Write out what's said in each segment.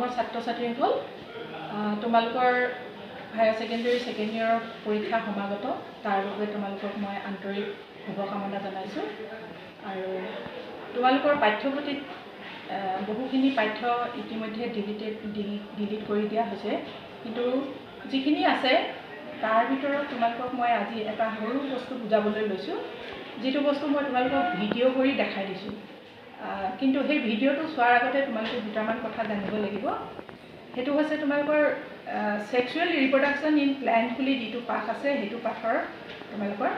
মৰমৰ ছাত্ৰ ছাত্ৰীসকল তোমালোকৰ হায়াৰ সেকেন্ডাৰী সেকেন্ড ইয়াৰৰ পৰীক্ষা সমাগত তাৰ বাবে তোমালোকক মই আন্তৰিক শুভকামনা জনাইছো আৰু তোমালোকৰ পাঠ্যপুথিত বহুখিনি পাঠ্য ইতিমধ্যে ডিলিট কৰি দিয়া হৈছে কিন্তু যিখিনি আছে তাৰ ভিতৰত তোমালোকক মই আজি এটা সৰু বস্তু বুজাবলৈ লৈছো যেটো বস্তু মই তোমালোকক ভিডিঅ' কৰি দেখাই দিছো কিন্তু সেই ভিডিঅ'টো চোৱাৰ আগতে তোমালোকে দুটামান কথা জানিব লাগিব হেতু হৈছে তোমালোকৰ সেক্সুৱেল ৰিপ্ৰডাকচন ইন প্লান্ট বুলি যেটো পাঠ আছে হেতু পাঠৰ তোমালোকৰ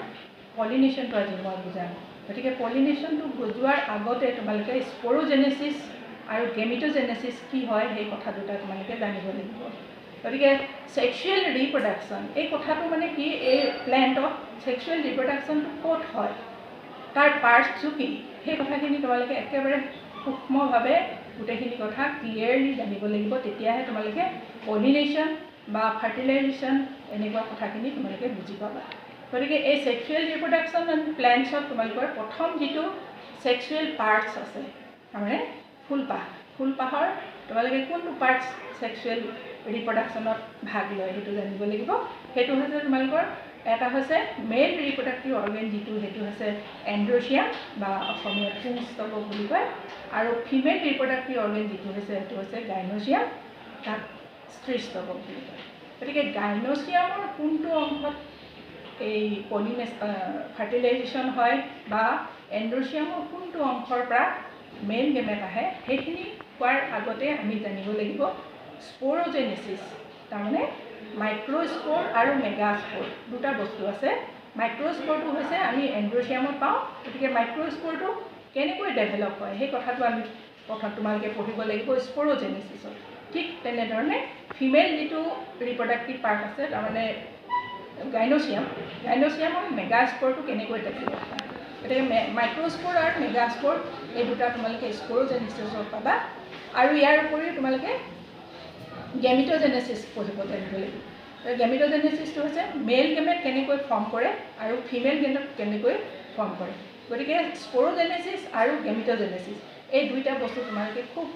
পলিনেশন টো আজি মই বুজাম গতিকে পলিনেশন টো বুজোৱাৰ আগতে তোমালোকে স্পোৰোজেনেসিস আৰু গেমিটোজেনেসিস কি হয় সেই কথা দুটা তোমালোকে জানিব লাগিব গতিকে সেক্সুৱেল ৰিপ্ৰডাকচন এই কথাটো মানে কি এই প্লান্টত সেক্সুৱেল ৰিপ্ৰডাকচন ক'ত হয় তাৰ পাৰ্টছ কি সেই কথাখিনি তোমালোকে একেবাৰে সূক্ষ্মভাৱে গোটেইখিনি কথা ক্লিয়াৰলি জানিব লাগিব তেতিয়াহে তোমালোকে পলিনেশন বা ফাৰ্টিলাইজেশ্যন এনেকুৱা কথাখিনি তোমালোকে বুজি পাবা গতিকে এই সেক্সুৱেল ৰিপ্ৰডাকচন এণ্ড প্লান্টছত তোমালোকৰ প্ৰথম যেটো সেক্সুৱেল পাৰ্টছ আছে মানে ফুলপাহৰ তোমালোকে কোনটো পাৰ্টছ সেক্সুৱেল ৰিপ্ৰডাকচনত ভাগ লয় হেতু জানিব লাগিব হেতু হৈছে তোমালোকৰ এটা হৈছে মেল ৰিপ্ৰডাক্টিভ অৰ্গান যেটো হেতু হৈছে এন্ড্ৰচিয়াম বা অসমীয়াত পুংস্তবক বুলি কয় আৰু ফিমেল ৰিপ্ৰডাক্টিভ অৰ্গান যেটো হৈছে হেতু হৈছে গাইনোচিয়াম তাক স্ত্ৰীস্তবক বুলি কয় গতিকে গাইনোচিয়ামৰ কোনটো অংশত এই ফাৰ্টিলাইজেশ্যন হয় বা এন্ড্ৰচিয়ামৰ কোনটো অংশৰ পৰা মেল গেমেট আহে সেইখিনি কোৱাৰ আগতে আমি জানিব লাগিব স্পোৰোজেনেসিস তাৰমানে মাইক্ৰোস্পোৰ আৰু মেগাস্পোৰ দুটা বস্তু আছে মাইক্ৰোস্পোৰটো হৈছে আমি এন্ড্ৰচিয়ামত পাওঁ গতিকে মাইক্ৰোস্পোৰটো কেনেকৈ ডেভেলপ হয় সেই কথাটো আমি কথা তোমালোকে পঢ়িব লাগিব স্পোৰোজেনেসিসত ঠিক তেনেধৰণে ফিমেল যেটো ৰিপ্ৰডাক্টিভ পাৰ্ট আছে তাৰমানে গাইনোচিয়ামৰ মেগাস্পোৰটো কেনেকৈ ডেভেলপ হয় গতিকে মাইক্ৰোস্পোৰ আৰু মেগাস্পোৰ এই দুটা তোমালোকে স্পোৰোজেনেসিসত পাবা আৰু ইয়াৰ উপৰিও তোমালোকে গেমিটোজেনেসিস পঢ়িব জানিব লাগিব গেমিটোজেনেসিসটো হৈছে মেল গেমেট কেনেকৈ ফৰ্ম কৰে আৰু ফিমেল গেমেট কেনেকৈ ফৰ্ম কৰে গতিকে স্পোৰোজেনেসিস আৰু গেমিটোজেনেসিস এই দুইটা বস্তু তোমালোকে খুব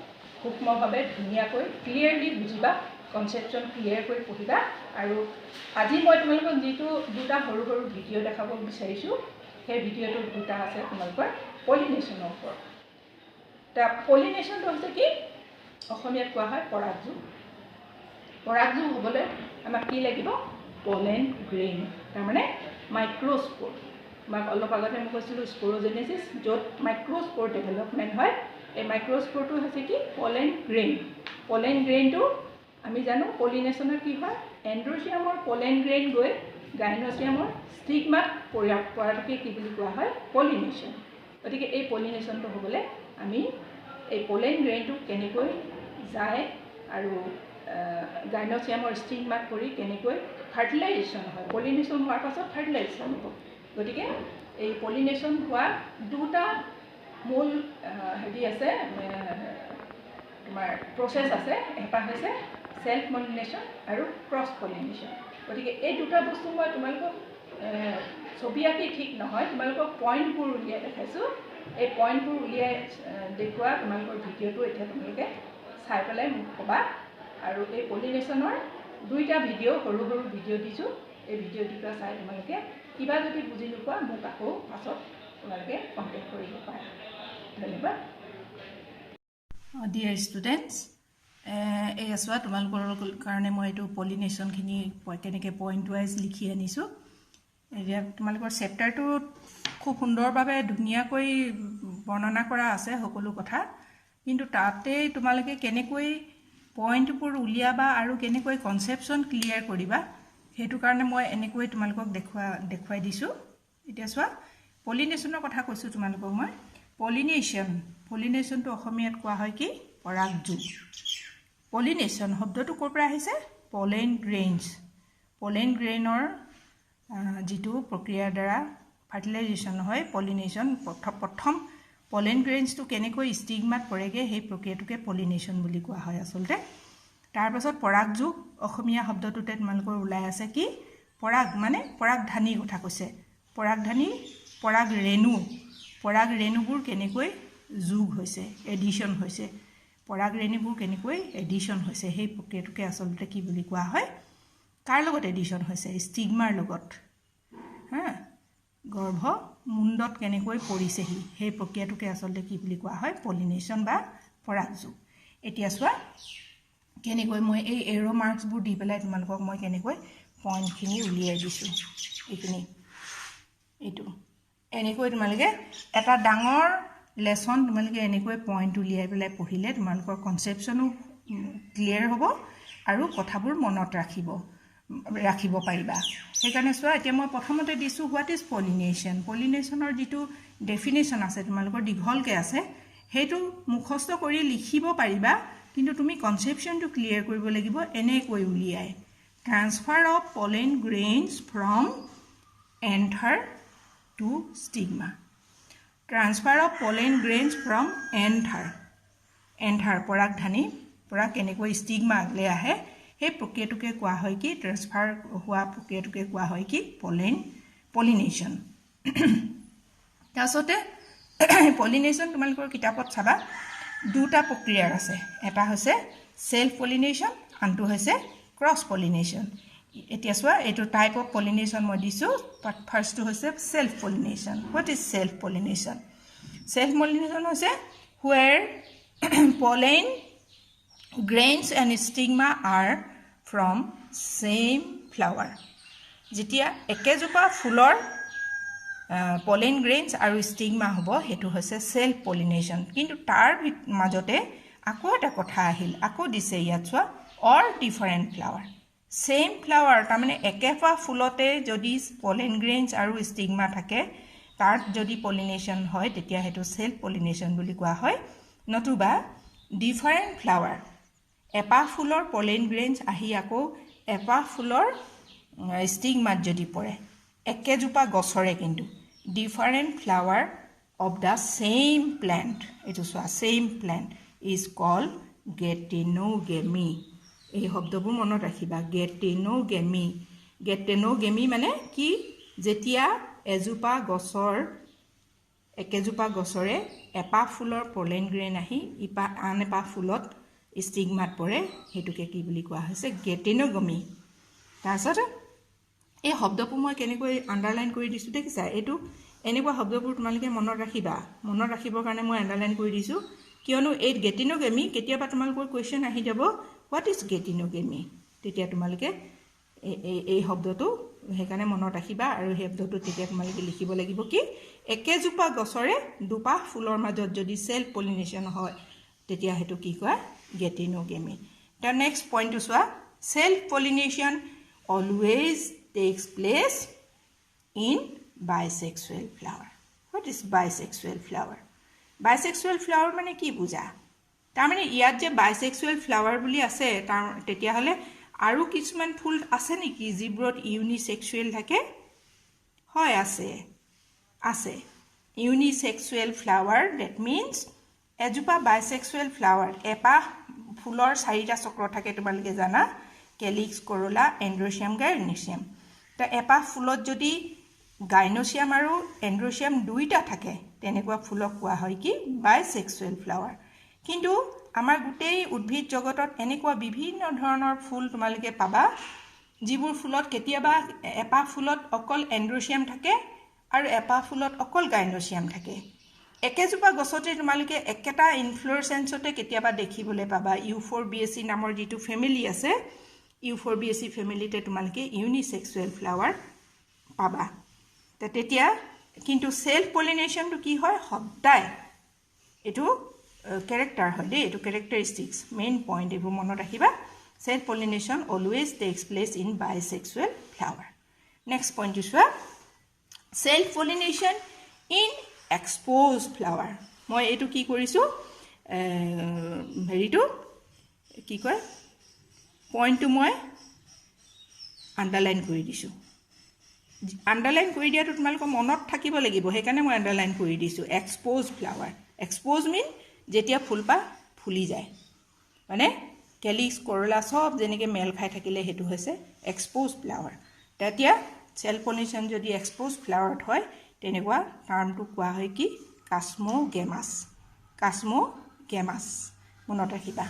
সূক্ষ্মভাৱে ধুনীয়াকৈ ক্লিয়াৰলি বুজিবা কনসেপচন ক্লিয়াৰ কৰি পঢ়িবা আৰু আজি মই তোমালোকক যেটো দুটা সৰু সৰু ভিডিঅ' দেখাব বিচাৰিছো সেই ভিডিঅ'টো দুটা আছে তোমালোকৰ পলিনেশনৰ ওপৰত তা পলিনেশনটো হৈছে কি অসমীয়াত কোৱা হয় পৰাগযোগ হ'বলৈ আমাক কি লাগিব পলেন গ্ৰেইন তাৰমানে মাইক্ৰোস্পোৰ মই অলপ আগতে মই কৈছিলো স্পোৰোজেনেসিস য'ত মাইক্ৰোস্পোৰ ডেভেলপমেন্ট হয় এই মাইক্ৰোস্পোৰটো হৈছে কি পলেন গ্ৰেইনটো আমি জানো পলিনেশনৰ কি হয় এন্ড্ৰচিয়ামৰ পলেন গ্ৰেইন গৈ গাইনোচিয়ামৰ ষ্টিগমাত পৰাটোকে কি বুলি কোৱা হয় পলিনেশন গতিকে এই পলিনেশনটো হ'বলৈ আমি এই পলেন গ্ৰেইনটো কেনেকৈ যায় আৰু গাইনোচিয়ামৰ ষ্টিগমাত পৰি কেনেকৈ ফাৰ্টিলাইজেশ্যন হয় পলিনেশন হোৱাৰ পাছত ফাৰ্টিলাইজেশ্যন হ'ব গতিকে এই পলিনেশন হোৱা দুটা মূল হেৰি আছে তোমাৰ প্ৰচেছ আছে এটা হৈছে সেলফ পলিনেশন আৰু ক্ৰছ পলিনেশন গতিকে এই দুটা বস্তু মই তোমালোকক ছবি আঁকি ঠিক নহয় তোমালোকক পইণ্টবোৰ উলিয়াই দেখাইছো এই পইণ্টবোৰ উলিয়াই দেখুৱা তোমালোকৰ ভিডিঅ'টো এতিয়া তোমালোকে চাই পেলাই মোক ক'বা আৰু এই পলিনেশনৰ দুইটা ভিডিঅ' সৰু সৰু ভিডিঅ' দিছো এই ভিডিঅ' দুটা চাই তোমালোকে কিবা যদি বুজি নোপোৱা মোক আকৌ পাছত তোমালোকে কণ্টেক্ট কৰিব পাৰা ধন্যবাদ ডিয়াৰ ষ্টুডেণ্টছ এই আছোৱা তোমালোকৰ কাৰণে মই এইটো পলিনেশনখিনি কেনেকৈ পইণ্ট ৱাইজ লিখি আনিছো এতিয়া তোমালোকৰ চেপ্টাৰটো খুব সুন্দৰভাৱে ধুনীয়াকৈ বৰ্ণনা কৰা আছে সকলো কথা কিন্তু তাতে তোমালোকে কেনেকৈ পইণ্টবোৰ উলিয়াবা আৰু কেনেকৈ কনসেপচন ক্লিয়াৰ কৰিবা হেতু কাৰণে মই এনেকৈ তোমালোকক দেখুৱাই দিছো এতিয়া চোৱা পলিনেশনৰ কথা কৈছো তোমালোকক মই পলিনেশনটো অসমীয়াত কোৱা হয় কি পৰাগযোগ পলিনেশন শব্দটো ক'ৰ পৰা আহিছে পলেন গ্ৰেইনৰ যেটো প্ৰক্ৰিয়াৰ দ্বাৰা ফাৰ্টিলাইজেশ্যন হয় পলিনেশন প্ৰথম পলেন গ্ৰেইনছটো কেনেকৈ ষ্টিগমাত পৰেগে সেই প্ৰক্ৰিয়াটোকে পলিনেশন বুলি কোৱা হয় আচলতে তাৰ পাছত পৰাগযোগ অসমীয়া শব্দটোতে তোমালোকৰ ওলাই আছে কি পৰাগ মানে পৰাগধানী কথা কৈছে পৰাগধানী পৰাগ ৰেণুবোৰ কেনেকৈ যোগ হৈছে এডিশ্যন হৈছে পৰাগৰেণুবোৰ কেনেকৈ এডিশ্যন হৈছে সেই প্ৰক্ৰিয়াটোকে আচলতে কি বুলি কোৱা হয় কাৰ লগত এডিশ্যন হৈছে ষ্টিগমাৰ লগত হা গৰ্ভ মুণ্ডত কেনেকৈ পৰিছেহি সেই প্ৰক্ৰিয়াটোকে আচলতে কি বুলি কোৱা হয় পলিনেশ্যন বা পৰাগযোগ এতিয়া চোৱা কেনেকৈ মই এই এৰো মাৰ্কছবোৰ দি পেলাই তোমালোকক মই কেনেকৈ পইণ্টখিনি উলিয়াই দিছোঁ এইখিনি এইটো এনেকৈ তোমালোকে এটা ডাঙৰ লেসন তোমালোকে এনেকৈ পইণ্ট উলিয়াই পেলাই পঢ়িলে তোমালোকৰ কনসেপচনো ক্লিয়াৰ হ'ব আৰু কথাবোৰ মনত ৰাখিব পাৰিবা সেইকাৰণে চোৱা এতিয়া মই প্ৰথমতে দিছোঁ হোৱাট ইজ পলিনেশ্যন পলিনেশ্যনৰ যিটো ডেফিনেশ্যন আছে তোমালোকৰ দীঘলকৈ আছে সেইটো মুখস্থ কৰি লিখিব পাৰিবা কিন্তু তুমি কনসেপচনটো ক্লিয়াৰ কৰিব লাগিব এনেকৈ উলিয়াই transfer of pollen grains from anther to stigma transfer of pollen grains from anther পৰাগধানী পৰা কেনেকৈ ষ্টিগমালৈ আহে সেই প্ৰক্ৰিয়াটোকে কোৱা হয় কি ট্ৰান্সফাৰ হোৱা প্ৰক্ৰিয়াটোকে কোৱা হয় কি পলিনেশ্যন তাৰপিছতে পলিনেশ্যন তোমালোকৰ কিতাপত চাবা দুটা প্ৰক্ৰিয়াৰ আছে এটা হৈছে সেলফ পলিনেশ্যন আনটো হৈছে ক্ৰছ পলিনেশ্যন এতিয়া চোৱা এইটো টাইপ অফ পলিনেশ্যন মই দিছোঁ বাট ফাৰ্ষ্টটো হৈছে সেলফ পলিনেশ্যন হোৱাট ইজ সেলফ পলিনেশ্যন হৈছে where pollen grains and stigma are from same flower যেতিয়া একেজোপা ফুলৰ pollen grains আৰু stigma হ'ব হেতু হৈছে self pollination কিন্তু তাৰ মাজতে আকৌ এটা কথা আহিল আকৌ দিছে ইয়াত চোৱা or different flower same flower তাৰ মানে একেফা ফুলতে যদি pollen grains আৰু stigma থাকে তাৰ যদি pollination হয় তেতিয়া হেতু self pollination বুলি কোৱা হয় নতুবা different flower এপা ফুলৰ pollen grains আহি আকৌ এপা ফুলৰ stigma যদি পৰে একেজোপা গছৰে কিন্তু different flower of the same plant এটো চোৱা same plant is called geitonogamy এই শব্দবোৰ মনত ৰাখিবা geitonogamy মানে কি যেতিয়া এজোপা গছৰে এপা ফুলৰ pollen grain আহি ইপা আন এপা ফুলত ষ্টিগমাত পৰে হেতুকে কি বুলি কোৱা হৈছে geitonogamy তাৰছত এই শব্দবোৰ মই কেনেকৈ আন্ডাৰলাইন কৰি দিছোঁ দেখিছা এইটো এনেকুৱা শব্দবোৰ তোমালোকে মনত ৰাখিবৰ কাৰণে মই আন্ডাৰলাইন কৰি দিছোঁ কিয়নো এই geitonogamy কেতিয়াবা তোমালোকৰ কোৱেশ্চন আহি যাব হোৱাট ইজ geitonogamy তেতিয়া তোমালোকে এই শব্দটো হেকানে মনত ৰাখিবা আৰু এই শব্দটো তেতিয়া তোমালোকে লিখিব লাগিব কি একেজোপা গছৰে দুপা ফুলৰ মাজত যদি সেলফ পলিনেশ্যন হয় তেতিয়া হেতু কি কয় geitonogamy the next point to চোৱা self pollination always takes place in bisexual flower what is bisexual flower মানে কি বুজা তাৰ মানে ইয়াত যে bisexual flower বুলি আছে তেতিয়া হলে আৰু কিছুমান ফুল আছে নেকি যিবোৰত ইউনিসেক্সুৱেল থাকে হয় আছে ইউনিসেক্সুৱেল ফ্লাৱাৰ that means এজোপা bisexual flower এপা ফুলৰ চাৰিটা চক্ৰ থাকে তোমালোকে জানা কেলিক্স কৰোলা এন্ড্ৰচিয়াম গাইনোচিয়াম তা এপা ফুলত যদি গাইনোচিয়াম আৰু এন্ড্ৰচিয়াম দুইটা থাকে তেনেকুৱা ফুলক কোৱা হয় কি bisexual flower কিন্তু আমাৰ গুটেই উদ্ভিদ জগতত এনেকুৱা বিভিন্ন ধৰণৰ ফুল তোমালোকে পাবা যিবোৰ ফুলত কেতিয়াবা এপা ফুলত অকল এন্ড্ৰচিয়াম থাকে আৰু এপা ফুলত অকল গাইনোচিয়াম থাকে একেজোপা গছতে তোমালোকে একেটা ইনফ্লোৰেসেন্সতে কেতিয়াবা দেখিবলৈ পাবা ইউফৰবিয়েসি নামৰ যিটো ফ্যামিলি আছে ইউফৰবিয়েসি ফ্যামিলিতে তোমালোকে ইউনিসেক্সুৱেল ফ্লাৱাৰ পাবা তেতিয়া কিন্তু সেলফ পলিনেশ্যন তো কি হয় সদায় এটো character হয় দে এটো characteristics main point এবোৰ মনত ৰাখিবা self pollination always takes place in bisexual flower next point is self pollination in exposed flower মই এটো কি কৰিছো হেৰিটো কি কয় পইণ্টটো মই আন্ডাৰলাইন কৰি দিছো আন্ডাৰলাইন কৰি দিয়াটো তোমালোকৰ মনত থাকিব লাগিব হেকানে মই আন্ডাৰলাইন কৰি দিছো exposed flower exposed mean যেতিয়া ফুলপা ফুলি যায় মানে কেলিক্স কৰোলা সব যেনেকে মেল খাই থাকিলে হেতু হৈছে এক্সপোজ ফ্লাৱাৰ তেতিয়া সেলফ পলিনেশ্যন যদি এক্সপোজ ফ্লাৱাৰত হয় তেনেকুৱা টাৰ্মটো কোৱা হয় কি কাসমোগেমাছ মনত ৰাখিবা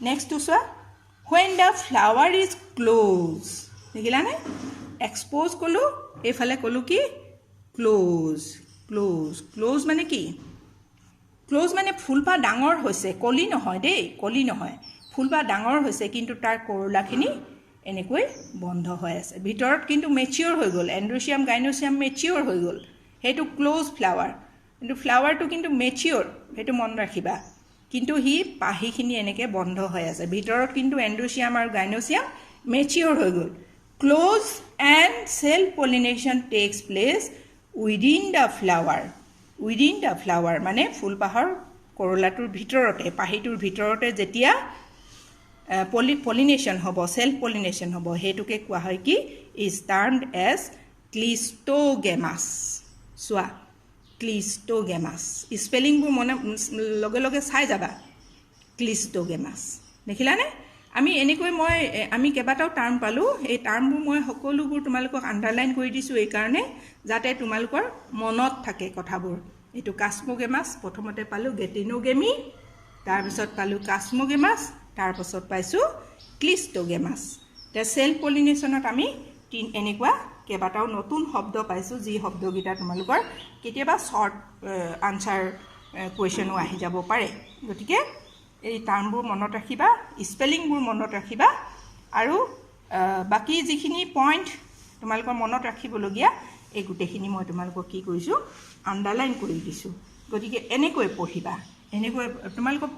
নেক্সট টু চোৱা when the flower is close দেখিলানে expose কলো এফালে কলো কি close মানে কি ক্লোজ মানে ফুলপা ডাঙৰ হৈছে কলি নহয় দেই কলি নহয় ফুলপা ডাঙৰ হৈছে কিন্তু তাৰ কৰলাখিনি এনেকৈ বন্ধ হৈ আছে ভিতৰত কিন্তু মেচিউৰ হৈ গ'ল এন্ড্ৰোচিয়াম গাইনোচিয়াম মেচিউৰ হৈ গ'ল হেতু ক্লোজ ফ্লাৱাৰ কিন্তু ফ্লাৱাৰটো কিন্তু মেচিউৰ হেতু মন ৰাখিবা কিন্তু হি পাহিখিনি এনেকৈ বন্ধ হৈ আছে ভিতৰত কিন্তু এন্ড্ৰোচিয়াম আৰু গাইনোচিয়াম মেচিউৰ হৈ গ'ল close and self pollination takes place within the flower মানে ফুলপাহৰ কৰলাটোৰ ভিতৰতে পাহিটোৰ ভিতৰতে যেতিয়া pollination hobo self pollination hobo hetuke koa hoy ki is termed as clistogamous soa clistogamous spelling bu mone loge loge sai jaba clistogamous dekhila ne ami enikoi moi ami kebatao term palu ei term bu moi hokolu bur tumalukok underline kori disu ei karone jate tumalukor monot thake kothabur etu cosmogamous prothomote palu getinogamy tar bisot palu cosmogamous তাৰ পাছত পাইছো ক্লিস্টোগেমাস তে self পলিনেশনত আমি এনেকুৱা কেবাটাও নতুন শব্দ পাইছো যি শব্দগিটা তোমালোকৰ কেতিয়াবা শৰ্ট আনসাৰ কোৱেশ্চনো আহি যাব পাৰে গতিকে এই টাৰ্মবোৰ মনত ৰাখিবা স্পেলিংবোৰ মনত ৰাখিবা আৰু বাকি যিখিনি পইণ্ট তোমালোকৰ মনত ৰাখিবলগীয়া এই গুটেখিনি মই তোমালোকক কি কৰিছো আন্ডাৰলাইন কৰি দিছো গতিকে এনেকৈ পঢ়িবা এনেকৈ তোমালোকৰ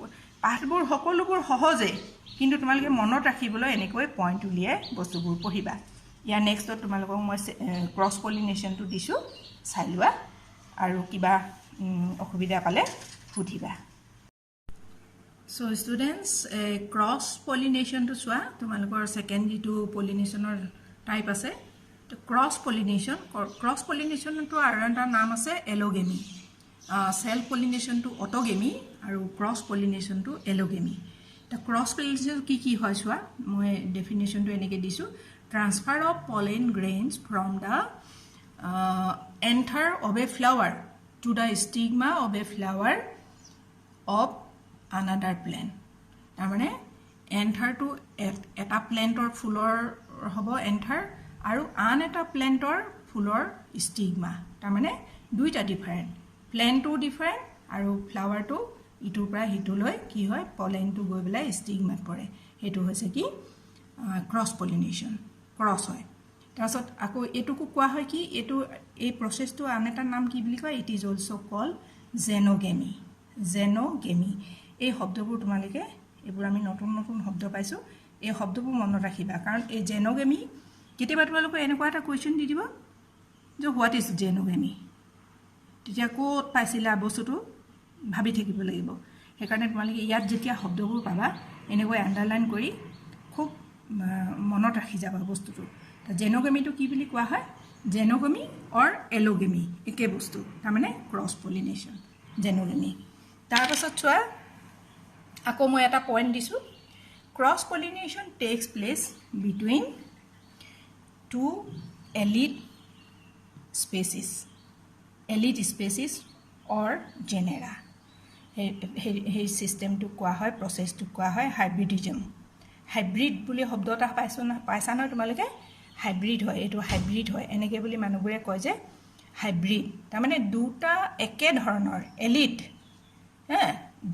পাঠবোৰ সকলোবোৰ সহজে কিন্তু তোমালোকে মনত ৰাখিবলৈ এনেকৈ পইণ্ট উলিয়াই বস্তুবোৰ পঢ়িবা ইয়াৰ নেক্সটত তোমালোকক মই ক্ৰছ পলিনেশনটো দিছো চাই লোৱা আৰু কিবা অসুবিধা পালে সুধিবা সো ষ্টুডেন্টস ক্ৰছ পলিনেশনটো চোৱা তোমালোকৰ সেকেন্ডাৰী পলিনেশনৰ টাইপ আছে তো ক্ৰছ পলিনেশনটো আৰু এটা নাম আছে এলোগেমি self pollination to autogamy আৰু cross pollination to allogamy the cross pollination কি হয় সোয়া মই ডেফিনিশন তো এনেকে দিছো transfer of pollen grains from the anther of a flower to the stigma of a flower of another plant তাৰ মানে anther to এটা প্ল্যান্টৰ ফুলৰ হ'ব anther আৰু আন এটা প্ল্যান্টৰ ফুলৰ stigma তাৰ মানে দুইটা ডিফাৰেন্ট Plant to different আৰু flower to ইটোৰ পৰা হিটোলৈ কি হয় pollen to গৈ বেলা stigma পৰে হেতু হৈছে কি cross pollination cross হয় তাৰছত আকৌ এটুকু কোৱা হয় কি এটু এই প্ৰসেসটো আন এটা নাম কি বুলি কয় it is also called xenogamy এই শব্দবোৰ তোমালকে এবোৰ আমি নতুন নতুন শব্দ পাইছো এই শব্দবোৰ মনত ৰাখিবা কাৰণ এই xenogamy কেতিয়াবা তোমালকে এনেকুৱা এটা কোৱেশ্চন দি দিব যে what is xenogamy তেতিয়া কোত পাইছিলা বস্তুটো ভাবি থাকিব লাগিব হেকাৰণে তোমালোকে ইয়াত যেতিয়া শব্দবোৰ পাবা এনেকৈ আন্ডাৰলাইন কৰি খুব মনত ৰাখি যাবা বস্তুটো তা জেনোগেমিটো কি বুলি কোৱা হয় জেনোগেমি অৰ এলোগেমি একে বস্তু তাৰ মানে ক্ৰছ পলিনেশন জেনোগেমি তাৰ পাছত চোৱা আকৌ মই এটা পইণ্ট দিছো cross pollination takes place between two elite species or genera hey system to কোৱা হয় process to কোৱা হয় hybridism hybrid বুলি শব্দটা পাইছা না তোমালোকে হাইব্ৰিড হয় এটো হাইব্ৰিড হয় এনেকে বুলি মানুহবোৰে কয় যে হাইব্ৰিড তাৰ মানে দুটা একে ধৰণৰ এলিট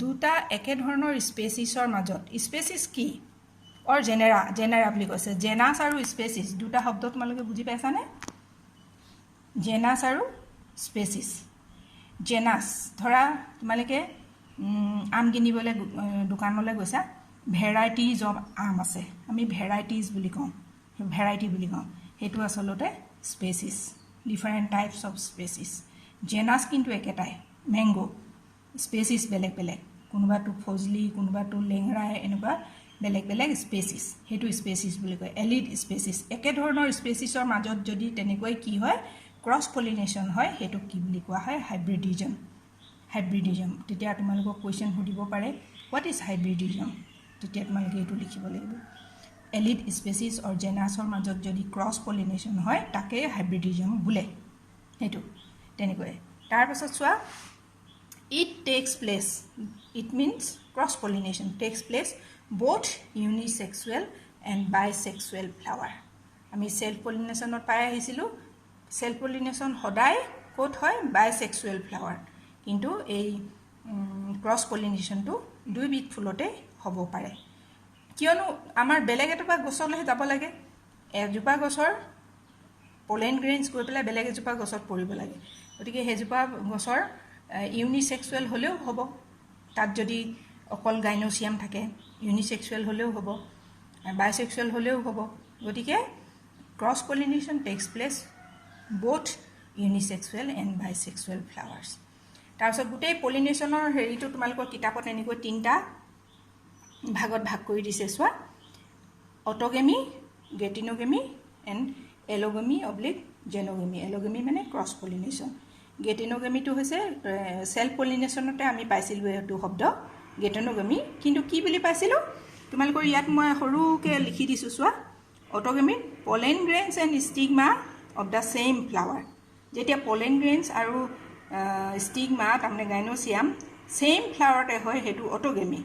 দুটা একে ধৰণৰ স্পেচিছৰ মাজত স্পেচিছ কি অৰ জেনেৰা বুলি কৈছে জেনাস আৰু স্পেচিছ দুটা শব্দ তোমালোকে বুজি পাইছা নে জেনাস আৰু স্পেচিছ জেনাস ধৰা তোমালোকে আম কিনিবলৈ দোকানলৈ গৈছা ভেৰাইটিজ অফ আম আছে আমি ভেৰাইটিজ বুলি কওঁ হেতু আসলতে species different types of species genus কিন্তু একেটাই ম্যাঙ্গো স্পেচিছ বেলেগ বেলেগ কোনোবাটো ফজলি কোনোবাটো লেংৰা এনেকুৱা বেলেগ বেলেগ স্পেচিছ হেতু স্পেচিছ বুলি কয় এলিড স্পেচিছ একে ধৰণৰ স্পেচিছৰ মাজত যদি তেনেকৈ কি হয় ক্ৰছ পলিনেশন হয় হেতু কি বুলি কোৱা হয় হাইব্ৰিডিজম তেতিয়া তোমালোকক কোৱেশ্চন সুধিব পাৰে হোৱাট ইজ হাইব্ৰিডিজম তেতিয়া তোমালোকে এটো লিখিব লাগিব এলিড স্পেচিছ অৰ জেনাছৰ মাজত যদি ক্ৰছ পলিনেশন হয় তাকে হাইব্ৰিডিজম বোলে হেতু তেনেকৈ তাৰ পাছত চোৱা it takes place, it means cross pollination takes place both unisexual and bisexual flower. আমি self pollination পাই আহিছিলো self pollination সদায় কোট হয় bisexual flower, কিন্তু এই cross pollination টো দুইবিধ ফুলতে হ'ব পাৰে। কিয়নো আমাৰ বেলেগ এটা গছলৈ যাব লাগে, এজোপা গছৰ pollen grains গৈ পেলাই বেলেগ এজোপা গছত পৰিব লাগে, গতিকে হেজোপা গছৰ ইউনিসেক্সুৱেল হলেও হ'ব, তাত যদি অকল গাইনোচিয়াম থাকে ইউনিসেক্সুৱেল হলেও হ'ব, বাইসেক্সুৱেল হলেও হ'ব। গতিকে cross pollination takes place both unisexual and bisexual flowers. তাৰপিছত গোটেই পলিনেশ্যনৰ হেৰিটো তোমালোকৰ কিতাপত এনেকৈ তিনিটা ভাগত ভাগ কৰি দিছে চোৱা, অটোগেমি, গেটিনোগেমি এণ্ড এলোগেমি অব্লিক জেনোগেমি। এলোগেমি মানে ক্ৰছ পলিনেশ্যন। গেটিনোগেমিটো হৈছে সেলফ পলিনেশ্যনতে আমি পাইছিলোঁ এইটো শব্দ গেটিনোগেমি, কিন্তু কি বুলি পাইছিলোঁ তোমালোকৰ ইয়াত মই সৰুকৈ লিখি দিছোঁ চোৱা, autogamy pollen grains and stigma of the same flower. যেতিয়া পলেন গ্ৰেইনছ আৰু ষ্টিগমা তাৰমানে গাইনোচিয়াম ছেইম ফ্লাৱাৰতে হয় সেইটো অটোগেমি।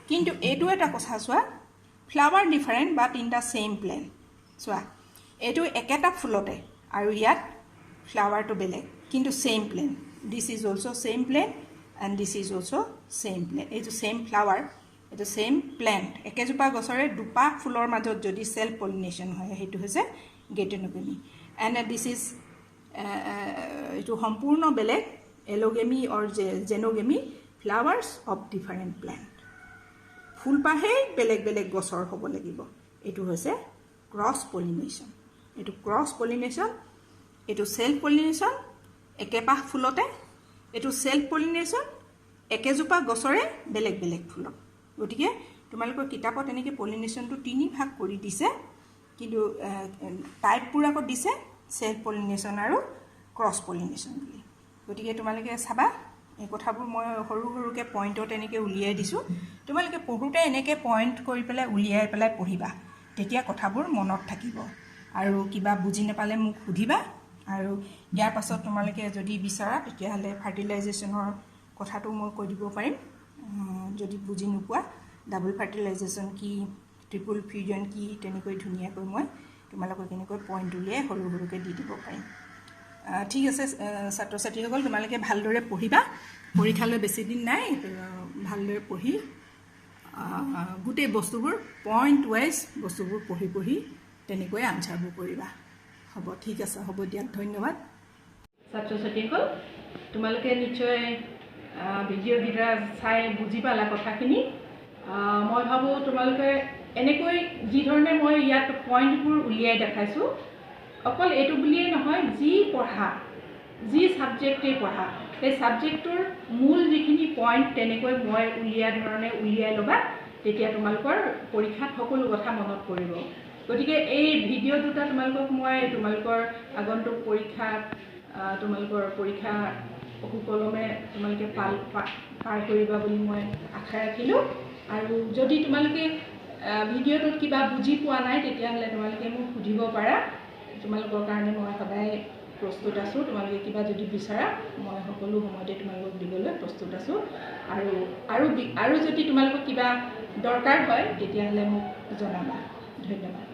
কিন্তু এইটো এটা কথা চোৱা, flower different but in the same plane. চোৱা এইটো একেটা ফুলতে আৰু ইয়াত ফ্লাৱাৰটো বেলেগ কিন্তু same plane. This is also' same plane and this is also' same plane. এইটো ছেইম ফ্লাৱাৰ, এইটো ছেইম প্লেণ্ট, একেজোপা গছৰে দুপাহ ফুলৰ মাজত যদি সেলফ পলিনেশ্যন হয় সেইটো হৈছে গেটিনোগেমি। এণ্ড দিছ ইজ এইটো সম্পূৰ্ণ বেলেগ এলোগেমি অৰ xenogamy, flowers of different plant. ফুলপাহেই বেলেগ বেলেগ গছৰ হ'ব লাগিব, এইটো হৈছে ক্ৰছ পলিনেশ্যন। এইটো ক্ৰছ পলিনেশ্যন, এইটো সেলফ পলিনেশ্যন একেপাহ ফুলতে, এইটো সেলফ পলিনেশ্যন একেজোপা গছৰে বেলেগ বেলেগ ফুলত। গতিকে তোমালোকৰ কিতাপত এনেকৈ পলিনেশ্যনটো তিনি ভাগ কৰি দিছে, কিন্তু টাইপবোৰ আকৌ দিছে সেলফ পলিনেশ্যন আৰু ক্ৰছ পলিনেশ্যন বুলি। গতিকে তোমালোকে চাবা এই কথাবোৰ মই সৰু সৰুকৈ পইণ্টত এনেকৈ উলিয়াই দিছোঁ, তোমালোকে পঢ়োঁতে এনেকৈ পইণ্ট কৰি পেলাই উলিয়াই পেলাই পঢ়িবা, তেতিয়া কথাবোৰ মনত থাকিব। আৰু কিবা বুজি নাপালে মোক সুধিবা, আৰু ইয়াৰ পাছত তোমালোকে যদি বিচাৰা তেতিয়াহ'লে ফাৰ্টিলাইজেশ্যনৰ কথাটো মই কৈ দিব পাৰিম। যদি বুজি নোপোৱা ডাবল ফাৰ্টিলাইজেশ্যন কি, ট্ৰিপল ফিউজন কি, তেনেকৈ ধুনীয়াকৈ মই তোমালোকক এনেকৈ পইণ্ট উলিয়াই সৰু সৰুকৈ দি দিব পাৰিম। ঠিক আছে ছাত্ৰ ছাত্ৰীসকল, তোমালোকে ভালদৰে পঢ়িবা, পৰীক্ষালৈ বেছি দিন নাই, ভালদৰে পঢ়ি গোটেই বস্তুবোৰ পইণ্ট ৱাইজ বস্তুবোৰ পঢ়ি পঢ়ি তেনেকৈ আনচাৰবোৰ কৰিবা। হ'ব, ঠিক আছে, হ'ব দিয়া, ধন্যবাদ। ছাত্ৰ ছাত্ৰীসকল, তোমালোকে নিশ্চয় ভিডিঅ'কেইটা চাই বুজি পালা কথাখিনি। মই ভাবোঁ তোমালোকে এনেকৈ যিধৰণে মই ইয়াত পইণ্টবোৰ উলিয়াই দেখাইছোঁ, অকল এইটো বুলিয়েই নহয়, যি পঢ়া যি ছাবজেক্টেই পঢ়া সেই ছাবজেক্টটোৰ মূল যিখিনি পইণ্ট তেনেকৈ মই উলিওৱা ধৰণে উলিয়াই ল'বা, তেতিয়া তোমালোকৰ পৰীক্ষাত সকলো কথা মনত পৰিব। গতিকে এই ভিডিঅ' দুটা তোমালোকক মই তোমালোকৰ আগন্তুক পৰীক্ষাত তোমালোকৰ পৰীক্ষা সুকলমে তোমালোকে পাৰ কৰিবা বুলি মই আশা ৰাখিলোঁ। আৰু যদি তোমালোকে ভিডিঅ'টোত কিবা বুজি পোৱা নাই তেতিয়াহ'লে তোমালোকে মোক সুধিব পাৰা, তোমালোকৰ কাৰণে মই সদায় প্ৰস্তুত আছোঁ। তোমালোকে কিবা যদি বিচাৰা মই সকলো সময়তে তোমালোকক দিবলৈ প্ৰস্তুত আছোঁ। আৰু যদি তোমালোকক কিবা দৰকাৰ হয় তেতিয়াহ'লে মোক জনাবা। ধন্যবাদ।